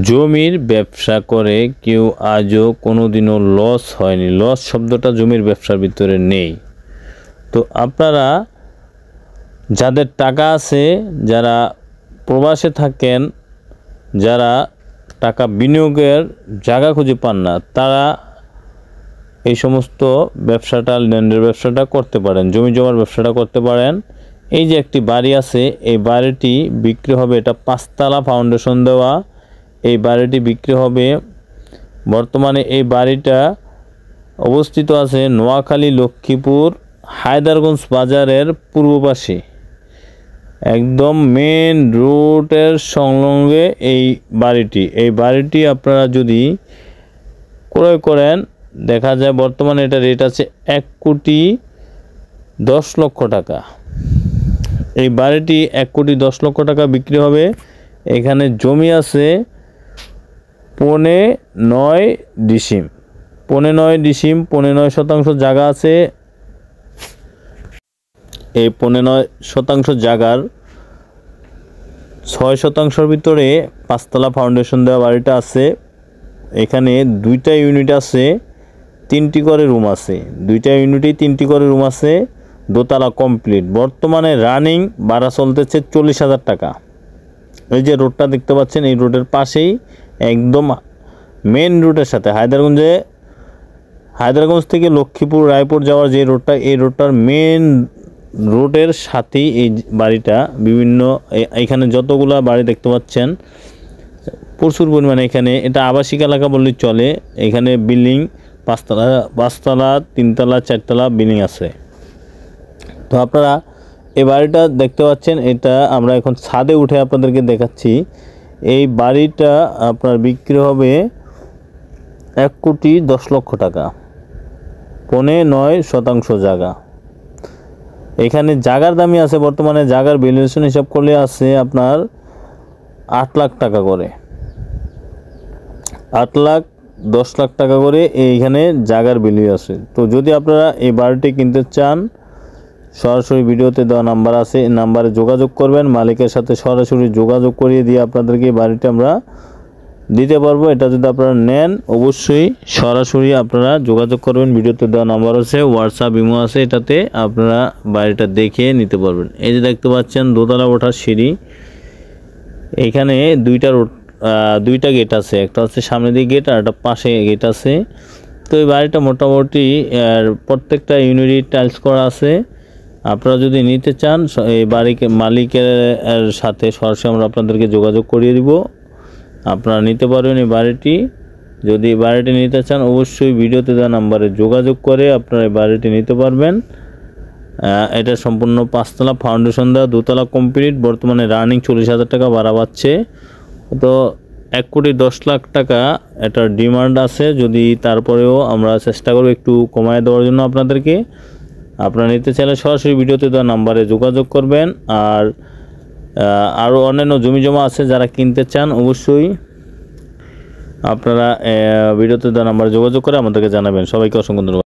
জমির ব্যবসা করে কেউ আজও কোনোদিনও লস হয়নি। লস শব্দটা জমির ব্যবসার ভিতরে নেই। তো আপনারা যাদের টাকা আছে, যারা প্রবাসে থাকেন, যারা টাকা বিনিয়োগের জায়গা খুঁজে পান না, তারা এই সমস্ত ব্যবসাটা, ল্যান্ডের ব্যবসাটা করতে পারেন, জমি জমার ব্যবসাটা করতে পারেন। এই যে একটি বাড়ি আছে, এই বাড়িটি বিক্রি হবে, এটা 5 তলা ফাউন্ডেশন দেওয়া। এই বাড়িটি বিক্রি হবে। বর্তমানে এই বাড়িটা অবস্থিত আছে নোয়াখালী লক্ষ্মীপুর হায়দারগঞ্জ বাজারের পূর্ব পাশে, একদম মেন রোডের সংলগ্নে এই বাড়িটি। এই বাড়িটি আপনারা যদি ক্রয় করেন, দেখা যায় বর্তমানে এটা রেট আছে 1,10,00,000 টাকা। এই বাড়িটি 1,10,00,000 টাকা বিক্রি হবে। এখানে জমি আছে 9.5 ডিসিম, 9.5 ডিসিম, 9.5 শতাংশ জায়গা আছে। এই 9.5 শতাংশ জায়গার 6 শতাংশের ভিতরে 5 তলা ফাউন্ডেশন দেওয়া বাড়িটা আছে। এখানে 2টা ইউনিট আছে, 3টি করে রুম আছে। 2টা ইউনিটে 3টি করে রুম আছে, দোতলা কমপ্লিট। বর্তমানে রানিং ভাড়া চলতেছে 40,000 টাকা। এই যে রোডটা দেখতে পাচ্ছেন, এই রোডের পাশেই, একদম মেন রোডের সাথে, হায়দারগঞ্জ থেকে লক্ষ্মীপুর রায়পুর যাওয়ার যে রোডটা, এই রোডটার মেন রোডের সাথেই এই বাড়িটা। বিভিন্ন এখানে যতগুলা বাড়ি দেখতে পাচ্ছেন প্রচুর পরিমাণে, এখানে এটা আবাসিক এলাকা বললেই চলে। এখানে বিল্ডিং 5 তলা, 3 তলা, 4 তলা বিল্ডিং আছে। তো আপনারা এই বাড়িটা দেখতে পাচ্ছেন, এটা আমরা এখন ছাদে উঠে আপনাদেরকে দেখাচ্ছি। এই বাড়িটা আপনার বিক্রি হবে 1,10,00,000 টাকা, 9.5 শতাংশ জায়গা। এখানে জায়গার দামই আছে, বর্তমানে জায়গার ভ্যালুয়েশন হিসাব করলে আছে আপনার 8 লাখ টাকা করে, 8,10,00,000 টাকা করে এইখানে জায়গার ভ্যালু আছে। তো যদি আপনারা এই বাড়িটি কিনতে চান, সরাসরি ভিডিওতে দেওয়া নাম্বার আছে, এই নাম্বারে যোগাযোগ করবেন। মালিকের সাথে সরাসরি যোগাযোগ করিয়ে দিয়ে আপনাদেরকে এই বাড়িটা আমরা দিতে পারবো। এটা যদি আপনারা নেন, অবশ্যই সরাসরি আপনারা যোগাযোগ করবেন। ভিডিওতে দেওয়া নাম্বার আছে, হোয়াটসঅ্যাপ, ইমো আছে, এটাতে আপনারা বাড়িটা দেখে নিতে পারবেন। এই যে দেখতে পাচ্ছেন দোতলা ওঠার সিঁড়ি। এখানে 2টা গেট আছে, একটা হচ্ছে সামনে দিকে গেট আর একটা পাশে গেট আছে। তো এই বাড়িটা মোটামুটি প্রত্যেকটা ইউনিট টাইলস করা আছে। আপনারা যদি নিতে চান, এই বাড়িকে মালিকের সাথে সরাসরি আমরা আপনাদেরকে যোগাযোগ করিয়ে দিব, আপনারা নিতে পারবেন এই বাড়িটি। যদি বাড়িটি নিতে চান, অবশ্যই ভিডিওতে দেওয়া নাম্বারে যোগাযোগ করে আপনারা এই বাড়িটি নিতে পারবেন। এটা সম্পূর্ণ 5 তলা ফাউন্ডেশন দেওয়া, 2 তলা কমপ্লিট। বর্তমানে রানিং 40,000 টাকা ভাড়া পাচ্ছে। তো 1,10,00,000 টাকা এটার ডিমান্ড আছে। যদি তারপরেও আমরা চেষ্টা করব একটু কমায় দেওয়ার জন্য আপনাদেরকে। আপনারা নিতে চাইলে সরাসরি ভিডিওতে দেওয়া নাম্বারে যোগাযোগ করবেন। আর আরও অন্যান্য জমি জমা আছে, যারা কিনতে চান অবশ্যই আপনারা ভিডিওতে দেওয়া নাম্বারে যোগাযোগ করে আমাদেরকে জানাবেন। সবাইকে অসংখ্য ধন্যবাদ।